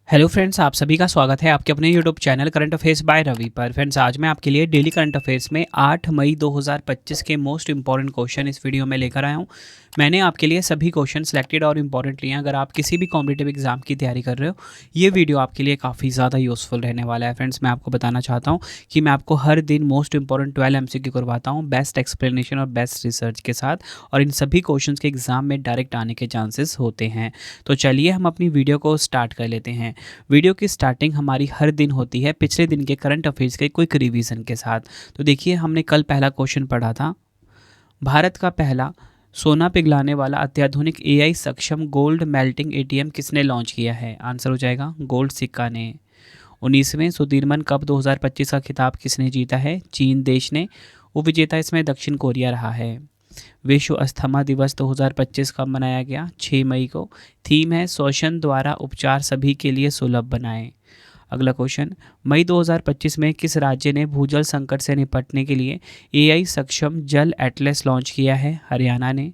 Hello friends, आप सभी का स्वागत है आपके अपने YouTube channel current affairs by Ravi पर। फ्रेंड्स, आज मैं आपके लिए डेली करंट अफेयर्स में 8 मई 2025 के मोस्ट इंपॉर्टेंट क्वेश्चन इस वीडियो में लेकर आया हूं। मैंने आपके लिए सभी क्वेश्चन सेलेक्टेड और इंपॉर्टेंट लिए हैं। अगर आप किसी भी कॉम्पिटिटिव एग्जाम की तैयारी कर रहे हो, ये वीडियो आपके लिए काफ़ी ज़्यादा यूजफुल रहने वाला है। फ्रेंड्स, मैं आपको बताना चाहता हूँ कि मैं आपको हर दिन मोस्ट इंपॉर्टेंट 12 MCQ करवाता हूँ बेस्ट एक्सप्लेनेशन और बेस्ट रिसर्च के साथ, और इन सभी क्वेश्चन के एग्जाम में डायरेक्ट आने के चांसेस होते हैं। तो चलिए हम अपनी वीडियो को स्टार्ट कर लेते हैं। वीडियो की स्टार्टिंग हमारी हर दिन होती है पिछले दिन के करंट अफेयर्स के क्विक रिवीजन के साथ। तो देखिए, हमने कल पहला क्वेश्चन पढ़ा था, भारत का पहला सोना पिघलाने वाला अत्याधुनिक AI सक्षम गोल्ड मेल्टिंग ATM किसने लॉन्च किया है? आंसर हो जाएगा गोल्ड सिक्का ने। 19वें सुदीर्मन कप 2025 का खिताब किसने जीता है? चीन देश ने। उपविजेता इसमें दक्षिण कोरिया रहा है। विश्व अस्थमा दिवस 2025 कब मनाया गया? 6 मई को। थीम है शोषण द्वारा उपचार सभी के लिए सुलभ बनाएं। अगला क्वेश्चन, मई 2025 में किस राज्य ने भूजल संकट से निपटने के लिए AI सक्षम जल एटलस लॉन्च किया है? हरियाणा ने।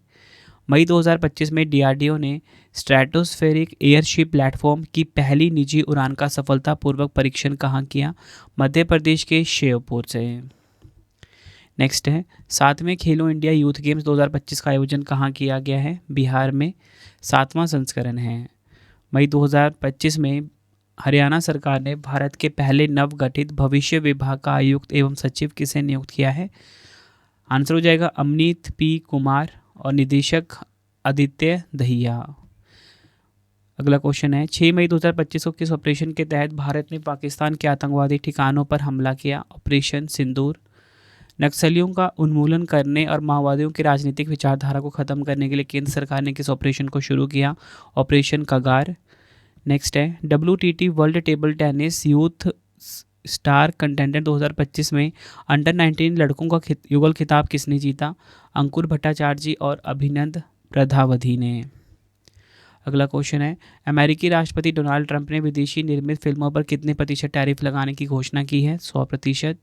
मई 2025 में DRDO ने स्ट्रेटोस्फेरिक एयरशिप प्लेटफॉर्म की पहली निजी उड़ान का सफलतापूर्वक परीक्षण कहाँ किया? मध्य प्रदेश के श्योपुर से। नेक्स्ट है, 7वें खेलो इंडिया यूथ गेम्स 2025 का आयोजन कहाँ किया गया है? बिहार में। 7वां संस्करण है। मई 2025 में हरियाणा सरकार ने भारत के पहले नवगठित भविष्य विभाग का आयुक्त एवं सचिव किसे नियुक्त किया है? आंसर हो जाएगा अमनीत P कुमार, और निदेशक आदित्य दहिया। अगला क्वेश्चन है, 6 मई 2025 को किस ऑपरेशन के तहत भारत ने पाकिस्तान के आतंकवादी ठिकानों पर हमला किया? ऑपरेशन सिंदूर। नक्सलियों का उन्मूलन करने और माओवादियों की राजनीतिक विचारधारा को खत्म करने के लिए केंद्र सरकार ने किस ऑपरेशन को शुरू किया? ऑपरेशन कगार। नेक्स्ट है, WTT world table tennis youth star contender 2025 में अंडर 19 लड़कों का युगल खिताब किसने जीता? अंकुर भट्टाचार्य जी और अभिनंद प्रधावधि ने। अगला क्वेश्चन है, अमेरिकी राष्ट्रपति डोनाल्ड ट्रंप ने विदेशी निर्मित फिल्मों पर कितने प्रतिशत टैरिफ लगाने की घोषणा की है? 100%।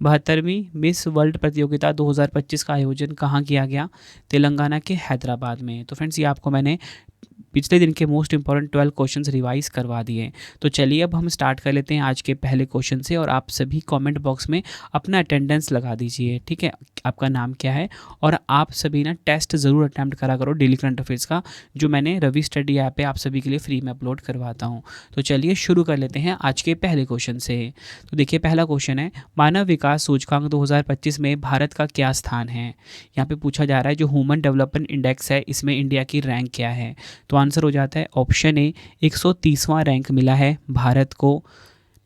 72वीं मिस वर्ल्ड प्रतियोगिता 2025 का आयोजन कहाँ किया गया? तेलंगाना के हैदराबाद में। तो फ्रेंड्स, ये आपको मैंने पिछले दिन के मोस्ट इंपॉर्टेंट 12 क्वेश्चंस रिवाइज करवा दिए। तो चलिए अब हम स्टार्ट कर लेते हैं आज के पहले क्वेश्चन से, और आप सभी कमेंट बॉक्स में अपना अटेंडेंस लगा दीजिए। ठीक है, आपका नाम क्या है, और आप सभी ना टेस्ट ज़रूर अटैम्प्ट करा करो डेली करंट अफेयर्स का, जो मैंने रवि स्टडी ऐप पे आप सभी के लिए फ्री में अपलोड करवाता हूँ। तो चलिए शुरू कर लेते हैं आज के पहले क्वेश्चन से। तो देखिए, पहला क्वेश्चन है, मानव विकास सूचकांक 2025 में भारत का क्या स्थान है? यहाँ पे पूछा जा रहा है जो ह्यूमन डेवलपमेंट इंडेक्स है, इसमें इंडिया की रैंक क्या है? तो आंसर हो जाता है ऑप्शन ए, 130वां रैंक मिला है भारत को।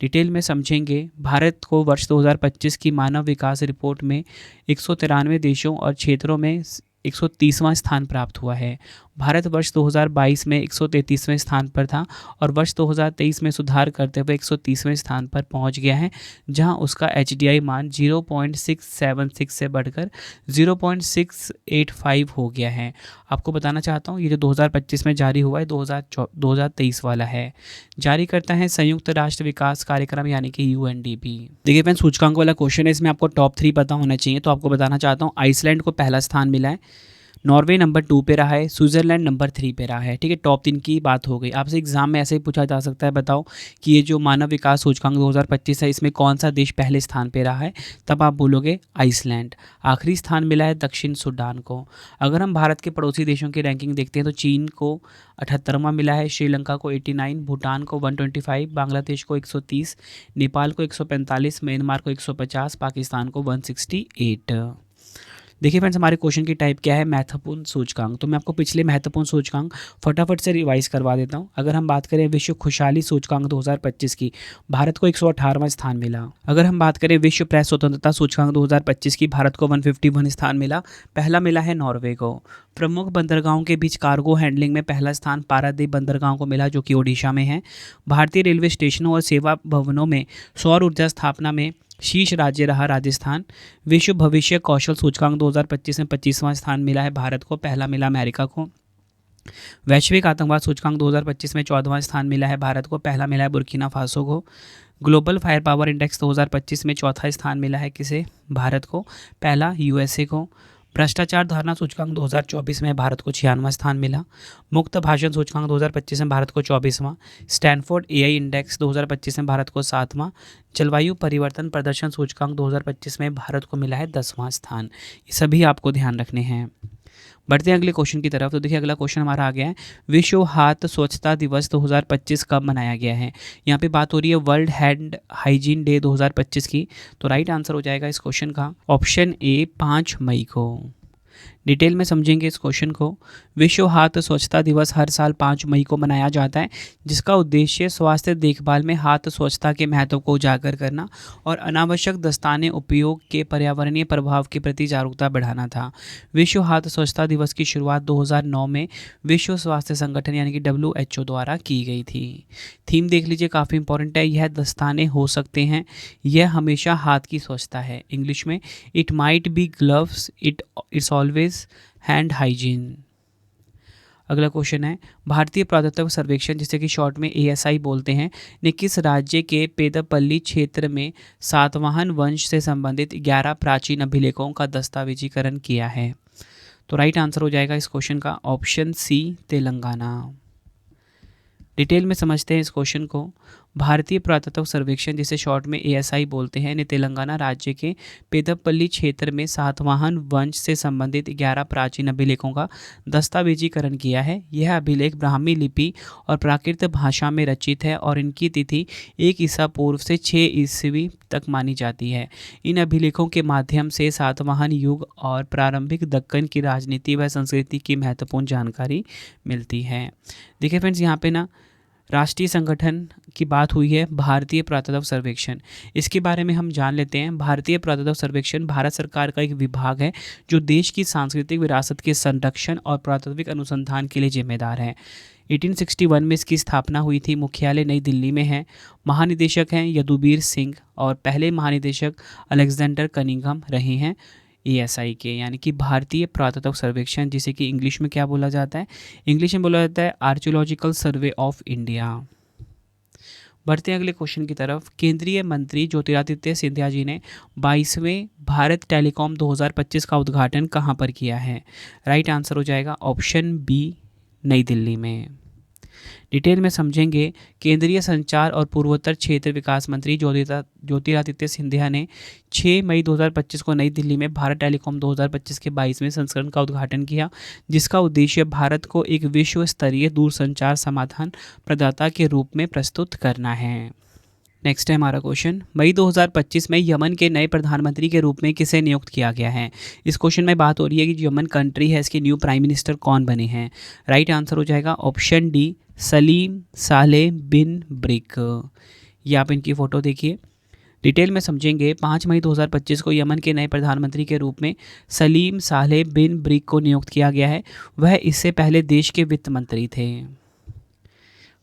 डिटेल में समझेंगे, भारत को वर्ष 2025 की मानव विकास रिपोर्ट में 193 देशों और क्षेत्रों में 130वां स्थान प्राप्त हुआ है। भारत वर्ष 2022 में 133वें स्थान पर था, और वर्ष 2023 में सुधार करते हुए 130वें स्थान पर पहुंच गया है, जहां उसका HDI मान 0.676 से बढ़कर 0.685 हो गया है। आपको बताना चाहता हूं, ये जो 2025 में जारी हुआ है 2023 वाला है। जारी करता है संयुक्त राष्ट्र विकास कार्यक्रम यानी कि UNDP। देखिए फ्रेंड्स, सूचकांक वाला क्वेश्चन है, इसमें आपको टॉप 3 पता होना चाहिए। तो आपको बताना चाहता हूँ, आइसलैंड को पहला स्थान मिला है, नॉर्वे नंबर 2 पे रहा है, स्विट्जरलैंड नंबर 3 पे रहा है। ठीक है, टॉप 3 की बात हो गई। आपसे एग्जाम में ऐसे ही पूछा जा सकता है, बताओ कि ये जो मानव विकास सूचकांक 2025 है, इसमें कौन सा देश पहले स्थान पे रहा है? तब आप बोलोगे आइसलैंड। आखिरी स्थान मिला है दक्षिण सूडान को। अगर हम भारत के पड़ोसी देशों की रैंकिंग देखते हैं, तो चीन को 78वां मिला है, श्रीलंका को 89, भूटान को 125, बांग्लादेश को 130, नेपाल को 145, म्यांमार को 150, पाकिस्तान को 168। देखिए फ्रेंड्स, हमारे क्वेश्चन की टाइप क्या है? महत्वपूर्ण सूचकांक। तो मैं आपको पिछले महत्वपूर्ण सूचकांक फटाफट से रिवाइज करवा देता हूं। अगर हम बात करें विश्व खुशहाली सूचकांक 2025 की, भारत को 118वां स्थान मिला। अगर हम बात करें विश्व प्रेस स्वतंत्रता सूचकांक 2025 की, भारत को 151 स्थान मिला, पहला मिला है नॉर्वे को। प्रमुख बंदरगाहों के बीच कार्गो हैंडलिंग में पहला स्थान पारादीप बंदरगाह को मिला, जो कि ओडिशा में है। भारतीय रेलवे स्टेशनों और सेवा भवनों में सौर ऊर्जा स्थापना में शीर्ष राज्य रहा राजस्थान। विश्व भविष्य कौशल सूचकांक 2025 में 25वां स्थान मिला है भारत को, पहला मिला अमेरिका को। वैश्विक आतंकवाद सूचकांक 2025 में 14वां स्थान मिला है भारत को, पहला मिला है बुर्किना फासो को। ग्लोबल फायर पावर इंडेक्स 2025 में चौथा स्थान मिला है किसे? भारत को, पहला USA को। भ्रष्टाचार धारणा सूचकांक 2024 में भारत को 96वां स्थान मिला। मुक्त भाषण सूचकांक 2025 में भारत को 24वां। स्टैनफोर्ड एआई इंडेक्स 2025 में भारत को 7वां। जलवायु परिवर्तन प्रदर्शन सूचकांक 2025 में भारत को मिला है 10वां स्थान। ये सभी आपको ध्यान रखने हैं। बढ़ते हैं अगले क्वेश्चन की तरफ। तो देखिए अगला क्वेश्चन हमारा आ गया है, विश्व हाथ स्वच्छता दिवस 2025 कब मनाया गया है। यहाँ पे बात हो रही है वर्ल्ड हैंड हाइजीन डे 2025 की। तो राइट आंसर हो जाएगा इस क्वेश्चन का ऑप्शन ए 5 मई को। डिटेल में समझेंगे इस क्वेश्चन को। विश्व हाथ स्वच्छता दिवस हर साल 5 मई को मनाया जाता है, जिसका उद्देश्य स्वास्थ्य देखभाल में हाथ स्वच्छता के महत्व को उजागर करना और अनावश्यक दस्ताने उपयोग के पर्यावरणीय प्रभाव के प्रति जागरूकता बढ़ाना था। विश्व हाथ स्वच्छता दिवस की शुरुआत 2009 में विश्व स्वास्थ्य संगठन यानी कि WHO द्वारा की गई थी। थीम देख लीजिए, काफ़ी इंपॉर्टेंट है। यह दस्ताने हो सकते हैं, यह हमेशा हाथ की स्वच्छता है। इंग्लिश में it might be gloves, it's always hand hygiene. अगला क्वेश्चन है, भारतीय पुरातत्व सर्वेक्षण जिसे कि शॉर्ट में ASI बोलते हैं, ने किस राज्य के पेदपल्ली क्षेत्र में सातवाहन वंश से संबंधित 11 प्राचीन अभिलेखों का दस्तावेजीकरण किया है। तो राइट आंसर हो जाएगा इस क्वेश्चन का ऑप्शन सी तेलंगाना। डिटेल में समझते हैं इस क्वेश्चन को। भारतीय पुरातत्व सर्वेक्षण जिसे शॉर्ट में ASI बोलते हैं ने तेलंगाना राज्य के पेदपल्ली क्षेत्र में सातवाहन वंश से संबंधित 11 प्राचीन अभिलेखों का दस्तावेजीकरण किया है। यह अभिलेख ब्राह्मी लिपि और प्राकृत भाषा में रचित है और इनकी तिथि 1 ईसा पूर्व से 6 ईस्वी तक मानी जाती है। इन अभिलेखों के माध्यम से सातवाहन युग और प्रारंभिक दक्कन की राजनीति व संस्कृति की महत्वपूर्ण जानकारी मिलती है। देखिए फ्रेंड्स, यहाँ पे ना राष्ट्रीय संगठन की बात हुई है, भारतीय पुरातत्व सर्वेक्षण। इसके बारे में हम जान लेते हैं। भारतीय पुरातत्व सर्वेक्षण भारत सरकार का एक विभाग है जो देश की सांस्कृतिक विरासत के संरक्षण और पुरातात्विक अनुसंधान के लिए जिम्मेदार है। 1861 में इसकी स्थापना हुई थी। मुख्यालय नई दिल्ली में है। महानिदेशक हैं यदुबीर सिंह और पहले महानिदेशक अलेक्जेंडर कनिंघम रहे हैं ASI के, यानी कि भारतीय पुरातत्व सर्वेक्षण, जिसे कि इंग्लिश में क्या बोला जाता है, इंग्लिश में बोला जाता है आर्कियोलॉजिकल सर्वे ऑफ इंडिया। बढ़ते हैं अगले क्वेश्चन की तरफ। केंद्रीय मंत्री ज्योतिरादित्य सिंधिया जी ने 22वें भारत टेलीकॉम 2025 का उद्घाटन कहाँ पर किया है। राइट आंसर हो जाएगा ऑप्शन बी नई दिल्ली में। डिटेल में समझेंगे। केंद्रीय संचार और पूर्वोत्तर क्षेत्र विकास मंत्री ज्योतिरादित्य सिंधिया ने 6 मई 2025 को नई दिल्ली में भारत टेलीकॉम 2025 के 22वें संस्करण का उद्घाटन किया, जिसका उद्देश्य भारत को एक विश्व स्तरीय दूरसंचार समाधान प्रदाता के रूप में प्रस्तुत करना है। नेक्स्ट है हमारा क्वेश्चन, मई 2025 में यमन के नए प्रधानमंत्री के रूप में किसे नियुक्त किया गया है। इस क्वेश्चन में बात हो रही है कि यमन कंट्री है, इसके न्यू प्राइम मिनिस्टर कौन बने हैं। राइट आंसर हो जाएगा ऑप्शन डी सलीम सालेह बिन ब्रिक। ये आप इनकी फ़ोटो देखिए। डिटेल में समझेंगे। 5 मई 2025 को यमन के नए प्रधानमंत्री के रूप में सलीम सालेह बिन ब्रिक को नियुक्त किया गया है। वह इससे पहले देश के वित्त मंत्री थे।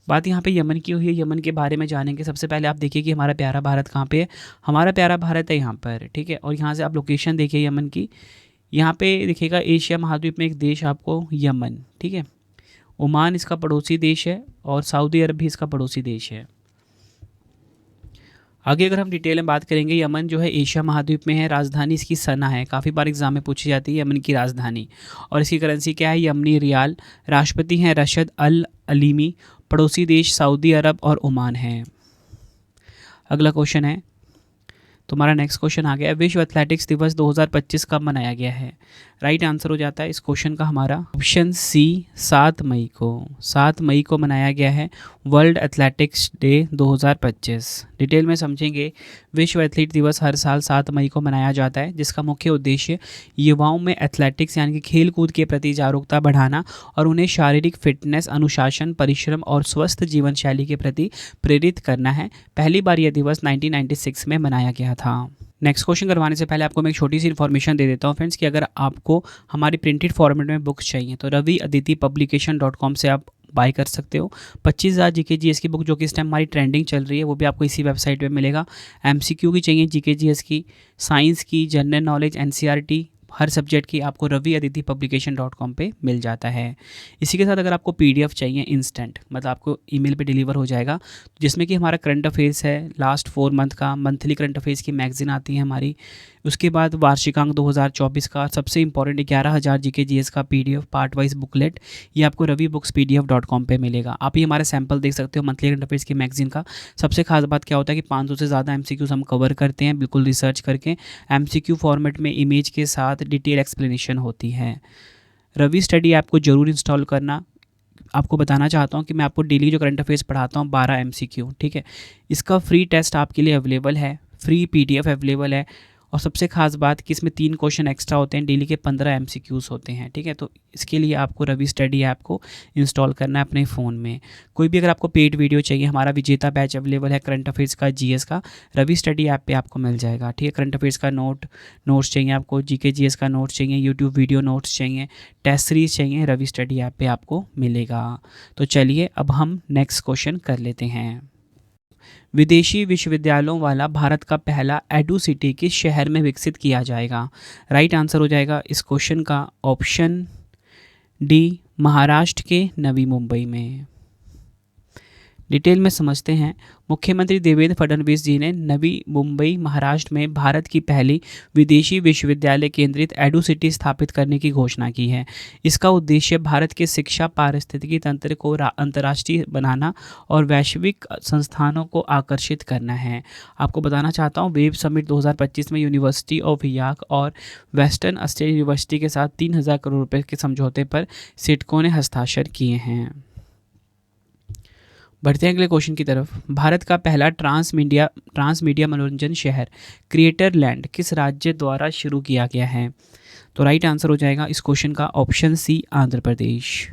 बात यहाँ पे यमन की हुई है। यमन के बारे में जानेंगे। सबसे पहले आप देखिए कि हमारा प्यारा भारत कहाँ पे है। हमारा प्यारा भारत है यहाँ पर, ठीक है। और यहाँ से आप लोकेशन देखिए यमन की। यहाँ पे देखिएगा एशिया महाद्वीप में एक देश आपको यमन, ठीक है। ओमान इसका पड़ोसी देश है और सऊदी अरब भी इसका पड़ोसी देश है। आगे अगर हम डिटेल में बात करेंगे, यमन जो है एशिया महाद्वीप में है। राजधानी इसकी सना है, काफ़ी बार एग्जाम में पूछी जाती है यमन की राजधानी। और इसकी करेंसी क्या है, यमनी रियाल। राष्ट्रपति हैं रशद अल अलीमी। पड़ोसी देश सऊदी अरब और ओमान है। अगला क्वेश्चन है, तुम्हारा नेक्स्ट क्वेश्चन आ गया, विश्व एथलेटिक्स दिवस 2025 कब मनाया गया है। राइट आंसर हो जाता है इस क्वेश्चन का हमारा ऑप्शन सी 7 मई को। 7 मई को मनाया गया है वर्ल्ड एथलेटिक्स डे 2025। डिटेल में समझेंगे। विश्व एथलीट दिवस हर साल 7 मई को मनाया जाता है, जिसका मुख्य उद्देश्य युवाओं में एथलेटिक्स यानी कि खेल कूद के प्रति जागरूकता बढ़ाना और उन्हें शारीरिक फिटनेस, अनुशासन, परिश्रम और स्वस्थ जीवन शैली के प्रति प्रेरित करना है। पहली बार यह दिवस 1996 में मनाया गया था। नेक्स्ट क्वेश्चन करवाने से पहले आपको मैं एक छोटी सी इन्फॉर्मेशन दे देता हूँ फ्रेंड्स कि अगर आपको हमारी प्रिंटेड फॉर्मेट में बुक्स चाहिए तो raviaditipublication.com से आप बाय कर सकते हो। 25,000 GK/GS की बुक जो कि इस टाइम हमारी ट्रेंडिंग चल रही है, वो भी आपको इसी वेबसाइट पे मिलेगा। MCQ की चाहिए, GK/GS की, साइंस की, जनरल नॉलेज, NCERT, हर सब्जेक्ट की आपको raviaditipublication.com पे मिल जाता है। इसी के साथ अगर आपको PDF चाहिए इंस्टेंट, मतलब आपको ईमेल पे डिलीवर हो जाएगा, जिसमें कि हमारा करंट अफेयर्स है लास्ट 4 मंथ का, मंथली करंट अफेयर्स की मैगजीन आती है हमारी, उसके बाद वार्षिकांक 2024 का सबसे इंपॉर्टेंट 11,000 GK GS का PDF पार्ट वाइज बुकलेट, ये आपको ravibookspdf.com पे मिलेगा। आप ये हमारे सैंपल देख सकते हो मंथली करंट अफेयर्स की मैगजीन का। सबसे खास बात क्या होता है कि 500 से ज़्यादा MCQs हम कवर करते हैं बिल्कुल रिसर्च करके, MCQ फॉर्मेट में इमेज के साथ डिटेल एक्सप्लेनेशन होती है। रवि स्टडी ऐप को ज़रूर इंस्टॉल करना। आपको बताना चाहता हूँ कि मैं आपको डेली जो करंट अफेयर्स पढ़ाता हूँ 12 MCQ, ठीक है, इसका फ्री टेस्ट आपके लिए अवेलेबल है, फ्री PDF अवेलेबल है, और सबसे खास बात कि इसमें 3 क्वेश्चन एक्स्ट्रा होते हैं, डेली के 15 MCQs होते हैं, ठीक है। तो इसके लिए आपको रवि स्टडी ऐप को इंस्टॉल करना है अपने फ़ोन में। कोई भी अगर आपको पेड वीडियो चाहिए, हमारा विजेता बैच अवेलेबल है करंट अफेयर्स का, GS का, रवि स्टडी ऐप पे आपको मिल जाएगा, ठीक है। करंट अफेयर्स का नोट्स चाहिए आपको, GK GS का नोट्स चाहिए, यूट्यूब वीडियो नोट्स चाहिए, टेस्ट सीरीज चाहिए, रवि स्टडी ऐप पे आपको मिलेगा। तो चलिए अब हम नेक्स्ट क्वेश्चन कर लेते हैं। विदेशी विश्वविद्यालयों वाला भारत का पहला एडू सिटी किस शहर में विकसित किया जाएगा? राइट आंसर हो जाएगा इस क्वेश्चन का ऑप्शन डी, महाराष्ट्र के नवी मुंबई में। डिटेल में समझते हैं। मुख्यमंत्री देवेंद्र फडणवीस जी ने नवी मुंबई महाराष्ट्र में भारत की पहली विदेशी विश्वविद्यालय केंद्रित एडू सिटी स्थापित करने की घोषणा की है। इसका उद्देश्य भारत के शिक्षा पारिस्थितिकी तंत्र को अंतर्राष्ट्रीय बनाना और वैश्विक संस्थानों को आकर्षित करना है। आपको बताना चाहता हूँ, वेब समिट 2025 में यूनिवर्सिटी ऑफ यार्क और वेस्टर्न ऑस्ट्रेलिया यूनिवर्सिटी के साथ 3,000 करोड़ रुपये के समझौते पर सिडको ने हस्ताक्षर किए हैं। बढ़ते हैं अगले क्वेश्चन की तरफ। भारत का पहला ट्रांस मीडिया मनोरंजन शहर क्रिएटर लैंड किस राज्य द्वारा शुरू किया गया है? तो राइट आंसर हो जाएगा इस क्वेश्चन का option C, Andhra Pradesh.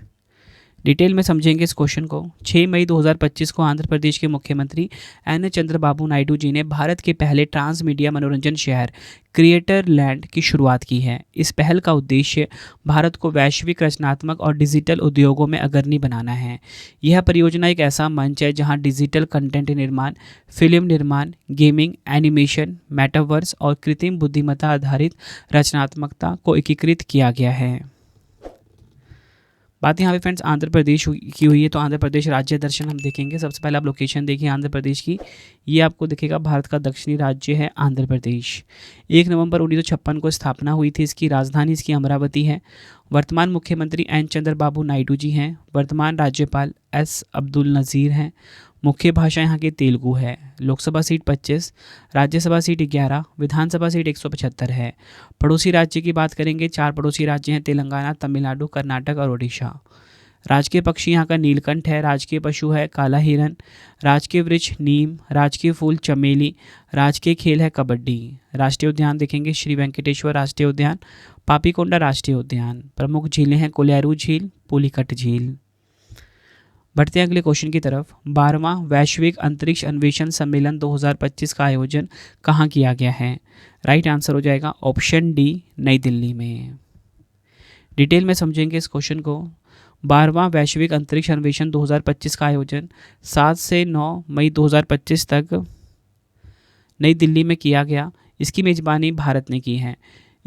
Detail में समझेंगे इस क्वेश्चन को। 6 मई 2025 को आंध्र प्रदेश के मुख्यमंत्री एन चंद्रबाबू नायडू जी ने भारत के पहले ट्रांस मीडिया मनोरंजन शहर क्रिएटर लैंड की शुरुआत की है। इस पहल का उद्देश्य भारत को वैश्विक रचनात्मक और डिजिटल उद्योगों में अग्रणी बनाना है। यह परियोजना एक ऐसा मंच है जहां डिजिटल कंटेंट निर्माण, फिल्म निर्माण, गेमिंग, एनिमेशन, मेटावर्स और कृत्रिम बुद्धिमत्ता आधारित रचनात्मकता को एकीकृत किया गया है। बात यहाँ पे फ्रेंड्स आंध्र प्रदेश की हुई है, तो आंध्र प्रदेश राज्य दर्शन हम देखेंगे। सबसे पहले आप लोकेशन देखिए आंध्र प्रदेश की, ये आपको दिखेगा भारत का दक्षिणी राज्य है आंध्र प्रदेश। 1 नवंबर 1956 को स्थापना हुई थी इसकी, राजधानी इसकी अमरावती है। वर्तमान मुख्यमंत्री एन चंद्रबाबू नायडू जी हैं। वर्तमान राज्यपाल एस अब्दुल नज़ीर हैं। मुख्य भाषा यहाँ की तेलुगु है। लोकसभा सीट 25, राज्यसभा सीट 11, विधानसभा सीट 175 है। पड़ोसी राज्य की बात करेंगे, 4 पड़ोसी राज्य हैं, तेलंगाना, तमिलनाडु, कर्नाटक और ओडिशा। राजकीय पक्षी यहाँ का नीलकंठ है। राजकीय पशु है काला हिरन। राजकीय वृक्ष नीम। राजकीय फूल चमेली। राजकीय खेल है कबड्डी। राष्ट्रीय उद्यान देखेंगे श्री वेंकटेश्वर राष्ट्रीय उद्यान, पापीकोंडा राष्ट्रीय उद्यान। प्रमुख झीलें हैं कोल्यारू झील, पुलिकट झील। बढ़ते हैं अगले क्वेश्चन की तरफ। 12वां वैश्विक अंतरिक्ष अन्वेषण सम्मेलन 2025 का आयोजन कहाँ किया गया है? राइट आंसर हो जाएगा ऑप्शन डी, नई दिल्ली में। डिटेल में समझेंगे इस क्वेश्चन को। 12वां वैश्विक अंतरिक्ष अन्वेषण 2025 का आयोजन 7 से 9 मई 2025 तक नई दिल्ली में किया गया। इसकी मेजबानी भारत ने की है।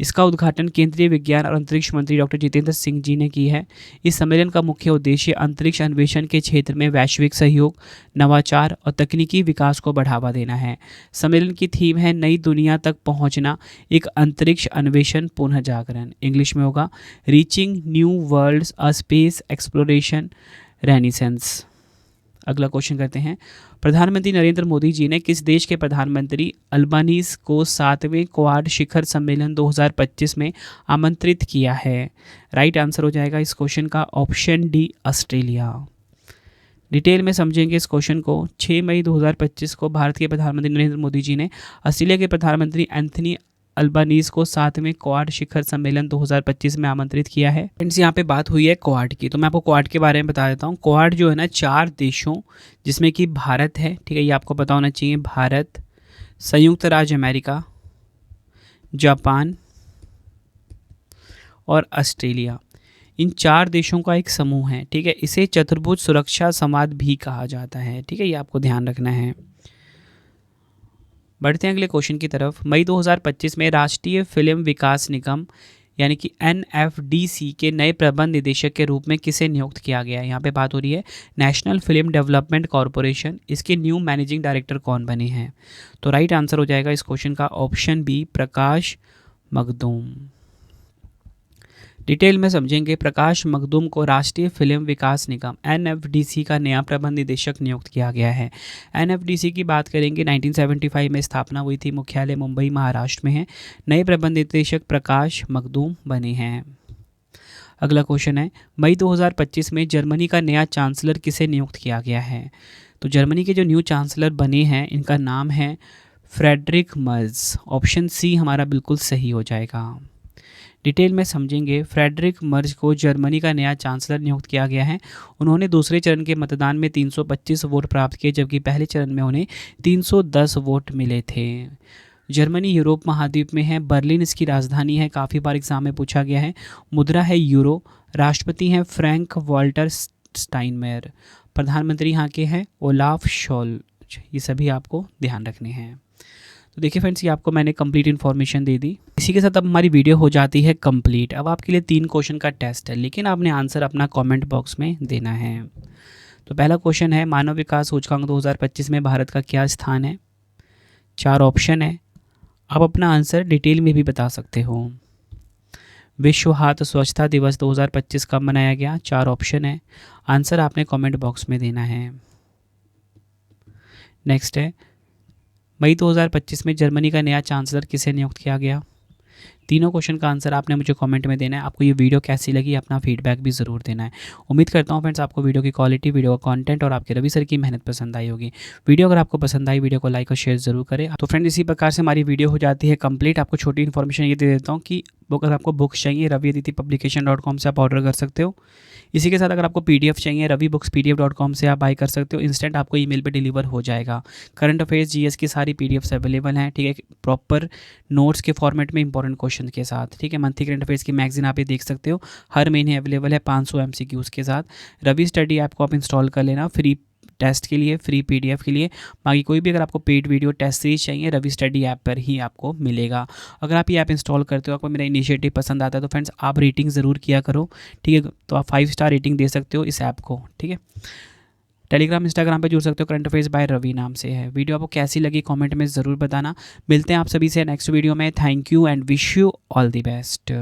इसका उद्घाटन केंद्रीय विज्ञान और अंतरिक्ष मंत्री डॉक्टर जितेंद्र सिंह जी ने की है। इस सम्मेलन का मुख्य उद्देश्य अंतरिक्ष अन्वेषण के क्षेत्र में वैश्विक सहयोग, नवाचार और तकनीकी विकास को बढ़ावा देना है। सम्मेलन की थीम है नई दुनिया तक पहुंचना, एक अंतरिक्ष अन्वेषण पुनः जागरण। इंग्लिश में होगा reaching new worlds, a space exploration renaissance. अगला क्वेश्चन करते हैं। प्रधानमंत्री नरेंद्र मोदी जी ने किस देश के प्रधानमंत्री अल्बानीज को 7वें क्वाड शिखर सम्मेलन 2025 में आमंत्रित किया है? राइट आंसर हो जाएगा इस क्वेश्चन का ऑप्शन डी, ऑस्ट्रेलिया। डिटेल में समझेंगे इस क्वेश्चन को। 6 मई 2025 को भारत के प्रधानमंत्री नरेंद्र मोदी जी ने ऑस्ट्रेलिया के प्रधानमंत्री एंथनी अल्बानीज को 7वें क्वाड शिखर सम्मेलन 2025 में आमंत्रित किया है। फ्रेंड्स यहाँ पे बात हुई है क्वाड की, तो मैं आपको क्वाड के बारे में बता देता हूँ। क्वाड जो है ना 4 देशों, जिसमें कि भारत है, ठीक है, ये आपको पता होना चाहिए। भारत, संयुक्त राज्य अमेरिका, जापान और ऑस्ट्रेलिया, इन 4 देशों का एक समूह है, ठीक है। इसे चतुर्भुज सुरक्षा संवाद भी कहा जाता है, ठीक है, ये आपको ध्यान रखना है। बढ़ते हैं अगले क्वेश्चन की तरफ। मई 2025 में राष्ट्रीय फिल्म विकास निगम यानी कि NFDC के नए प्रबंध निदेशक के रूप में किसे नियुक्त किया गया है। यहाँ पे बात हो रही है नेशनल फिल्म डेवलपमेंट कॉरपोरेशन, इसके न्यू मैनेजिंग डायरेक्टर कौन बने हैं। तो राइट आंसर हो जाएगा इस क्वेश्चन का ऑप्शन बी, प्रकाश मखदूम। डिटेल में समझेंगे। प्रकाश मखदूम को राष्ट्रीय फिल्म विकास निगम NFDC का नया प्रबंध निदेशक नियुक्त किया गया है। NFDC की बात करेंगे 1975 में स्थापना हुई थी, मुख्यालय मुंबई महाराष्ट्र में है। नए प्रबंध निदेशक प्रकाश मखदूम बने हैं। अगला क्वेश्चन है, मई 2025 में जर्मनी का नया चांसलर किसे नियुक्त किया गया है। तो जर्मनी के जो न्यू चांसलर बने हैं इनका नाम है फ्रेडरिक मर्ज। ऑप्शन सी हमारा बिल्कुल सही हो जाएगा। डिटेल में समझेंगे। फ्रेडरिक मर्ज को जर्मनी का नया चांसलर नियुक्त किया गया है। उन्होंने दूसरे चरण के मतदान में 325 वोट प्राप्त किए, जबकि पहले चरण में उन्हें 310 वोट मिले थे। जर्मनी यूरोप महाद्वीप में है, बर्लिन इसकी राजधानी है, काफ़ी बार एग्जाम में पूछा गया है। मुद्रा है यूरो। राष्ट्रपति हैं फ्रैंक वॉल्टर स्टाइनमेयर। प्रधानमंत्री यहाँ के हैं ओलाफ शोल्ज। ये सभी आपको ध्यान रखने हैं। तो देखिए फ्रेंड्स, ये आपको मैंने कंप्लीट इन्फॉर्मेशन दे दी। इसी के साथ अब हमारी वीडियो हो जाती है कंप्लीट। अब आपके लिए 3 क्वेश्चन का टेस्ट है, लेकिन आपने आंसर अपना कमेंट बॉक्स में देना है। तो पहला क्वेश्चन है, मानव विकास सूचकांक 2025 में भारत का क्या स्थान है। 4 ऑप्शन है, आप अपना आंसर डिटेल में भी बता सकते हो। विश्व हाथ स्वच्छता दिवस 2025 कब मनाया गया। 4 ऑप्शन है, आंसर आपने कमेंट बॉक्स में देना है। नेक्स्ट है, मई 2025 में जर्मनी का नया चांसलर किसे नियुक्त किया गया। तीनों क्वेश्चन का आंसर आपने मुझे कमेंट में देना है। आपको ये वीडियो कैसी लगी, अपना फीडबैक भी ज़रूर देना है। उम्मीद करता हूँ फ्रेंड्स आपको वीडियो की क्वालिटी, वीडियो का कंटेंट और आपके रवि सर की मेहनत पसंद आई होगी। वीडियो अगर आपको पसंद आई, वीडियो को लाइक और शेयर जरूर करें। तो फ्रेंड्स इसी प्रकार से हमारी वीडियो हो जाती है कंप्लीट। आपको छोटी इन्फॉर्मेशन ये दे देता हूँ कि अगर आपको बुक्स चाहिए raviaditipublication.com से आप ऑर्डर कर सकते हो। इसी के साथ अगर आपको PDF चाहिए ravibookspdf.com से आप बाय कर सकते हो। इंस्टेंट आपको ईमेल पे डिलीवर हो जाएगा। करंट अफेयर्स GS की सारी PDFs अवेलेबल हैं, ठीक है, प्रॉपर नोट्स के फॉर्मेट में इंपॉर्टेंट क्वेश्चन के साथ, ठीक है। मंथली करंट अफेयर्स की मैगजीन आप ये देख सकते हो, हर महीने अवेलेबल है 500 MCQs के साथ। रवि स्टडी ऐप को आप इंस्टॉल कर लेना फ्री टेस्ट के लिए, फ्री PDF के लिए। बाकी कोई भी अगर आपको पेड वीडियो टेस्ट सीरीज चाहिए रवि स्टडी ऐप पर ही आपको मिलेगा। अगर आप ये ऐप इंस्टॉल करते हो, आपको मेरा इनिशिएटिव पसंद आता है तो फ्रेंड्स आप रेटिंग ज़रूर किया करो, ठीक है। तो आप 5 स्टार रेटिंग दे सकते हो इस ऐप को, ठीक है। टेलीग्राम इंस्टाग्राम पे जुड़ सकते हो, करंट अफेयर्स बाय रवि नाम से है। वीडियो आपको कैसी लगी कमेंट में ज़रूर बताना। मिलते हैं आप सभी से नेक्स्ट वीडियो में। Thank you and wish you all the best.